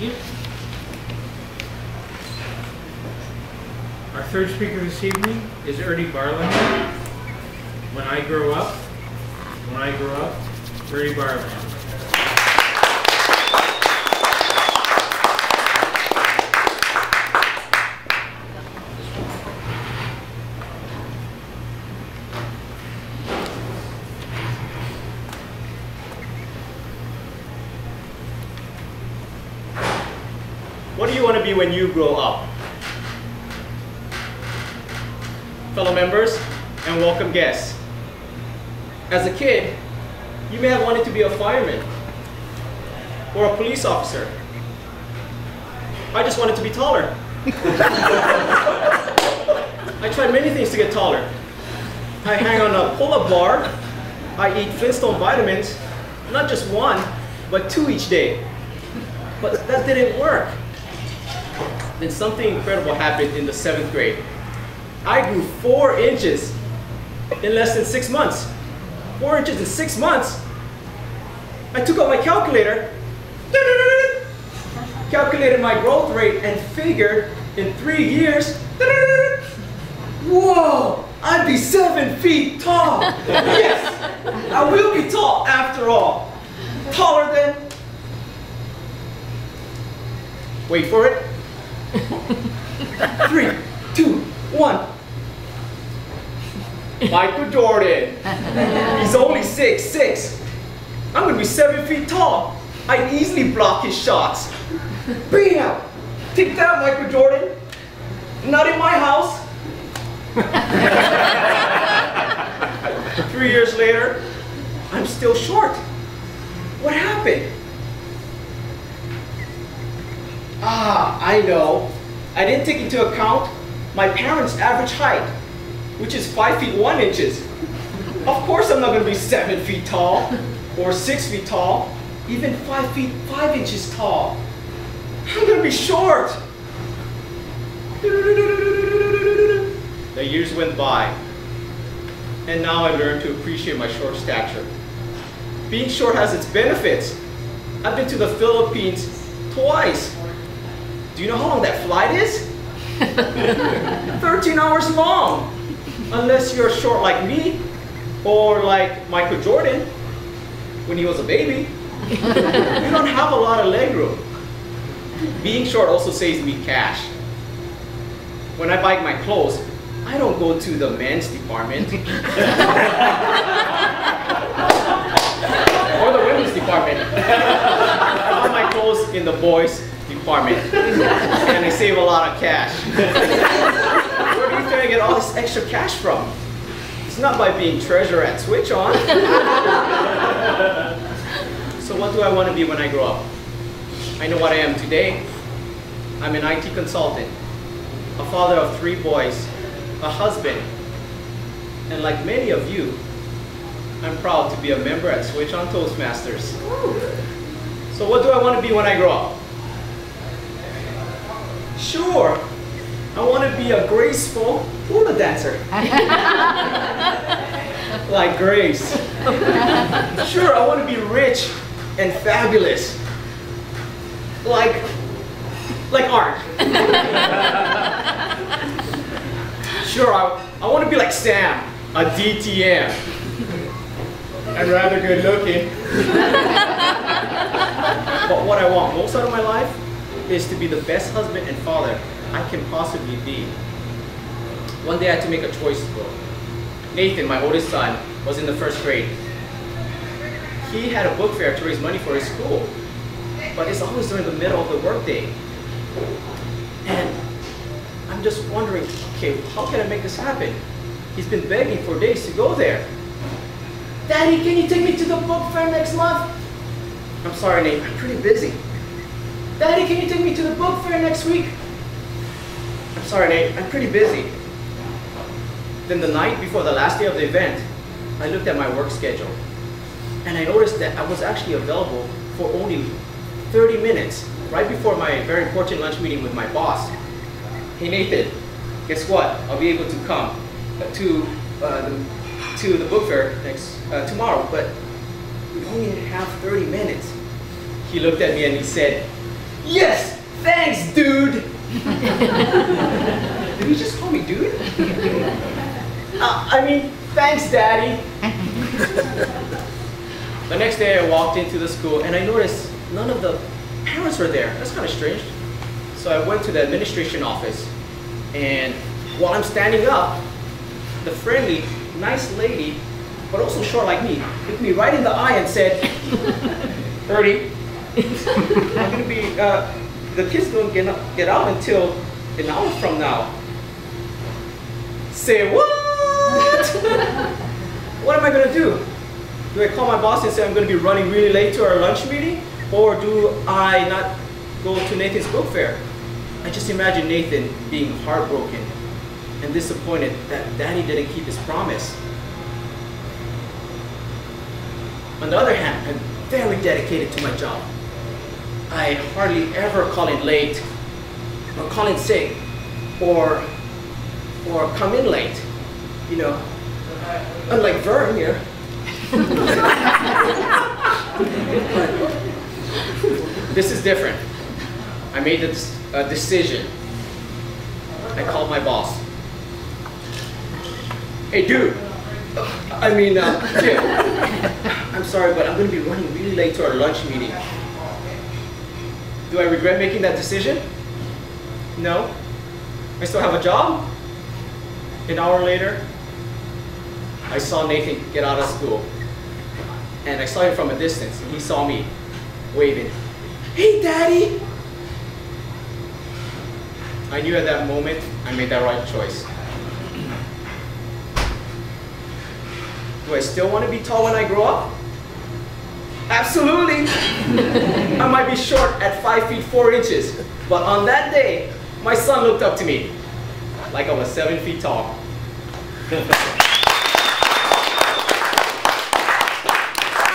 you. Our third speaker this evening is Ernie Barlander. When I grow up, Ernie Barlander. What do you want to be when you grow up? Fellow members and welcome guests. As a kid, you may have wanted to be a fireman or a police officer. I just wanted to be taller. I tried many things to get taller. I hang on a pull-up bar. I eat Flintstone vitamins, not just one, but 2 each day. But that didn't work. Then something incredible happened in the 7th grade. I grew 4 inches in less than 6 months. 4 inches in 6 months? I took out my calculator, calculated my growth rate, and figured in 3 years, whoa, I'd be 7 feet tall. Yes, I will be tall after all. Taller than, wait for it. 3, 2, 1. Michael Jordan. He's only 6'6". I'm gonna be 7 feet tall. I'd easily block his shots. Bam! Take that, Michael Jordan. Not in my house. 3 years later, I'm still short. What happened? I know. I didn't take into account my parents' average height, which is 5 feet 1 inches. Of course I'm not going to be 7 feet tall, or 6 feet tall, even 5 feet 5 inches tall. I'm going to be short. The years went by, and now I learned to appreciate my short stature. Being short has its benefits. I've been to the Philippines twice. Do you know how long that flight is? 13 hours long. Unless you're short like me, or like Michael Jordan when he was a baby. You don't have a lot of leg room. Being short also saves me cash. When I buy my clothes, I don't go to the men's department. Or the women's department. I buy my clothes in the boys' department, and I save a lot of cash. Where do you think I get all this extra cash from? It's not by being treasurer at Switch On. So what do I want to be when I grow up? I know what I am today. I'm an IT consultant, a father of 3 boys, a husband, and like many of you, I'm proud to be a member at Switch On ToastMasters. So what do I want to be when I grow up? Sure, I want to be a graceful hula dancer. Like Grace. Sure, I want to be rich and fabulous. Like Art. Sure, I want to be like Sam, a DTM. And rather good looking. But what I want most out of my life is to be the best husband and father I can possibly be. One day I had to make a choice. Nathan, my oldest son, was in the 1st grade. He had a book fair to raise money for his school, but it's always during the middle of the workday. And I'm just wondering, okay, how can I make this happen? He's been begging for days to go there. Daddy, can you take me to the book fair next month? I'm sorry, Nate, I'm pretty busy. Daddy, can you take me to the book fair next week? I'm sorry, Nate, I'm pretty busy. Then the night before the last day of the event, I looked at my work schedule, and I noticed that I was actually available for only 30 minutes, right before my very important lunch meeting with my boss. Hey Nathan, guess what? I'll be able to come to the book fair tomorrow, but we only have 30 minutes. He looked at me and he said, Yes! Thanks, dude! Did he just call me dude? I mean, thanks, Daddy. The next day I walked into the school and I noticed none of the parents were there. That's kind of strange. So I went to the administration office, and while I'm standing up, the friendly, nice lady, but also short like me, looked me right in the eye and said, Ernie, I'm gonna be, the kids don't get out until an hour from now. Say what? What am I gonna do? Do I call my boss and say I'm gonna be running really late to our lunch meeting? Or do I not go to Nathan's book fair? I just imagine Nathan being heartbroken and disappointed that Daddy didn't keep his promise. On the other hand, I'm very dedicated to my job. I hardly ever call in late, or call in sick, or come in late. You know, unlike Vern here. This is different. I made a decision. I called my boss. Hey, dude. Jim. I'm sorry, but I'm going to be running really late to our lunch meeting. Do I regret making that decision? No. I still have a job. An hour later, I saw Nathan get out of school. And I saw him from a distance, and he saw me waving. Hey, Daddy! I knew at that moment I made that right choice. Do I still want to be tall when I grow up? Absolutely! I might be short at 5 feet 4 inches, but on that day, my son looked up to me like I was 7 feet tall.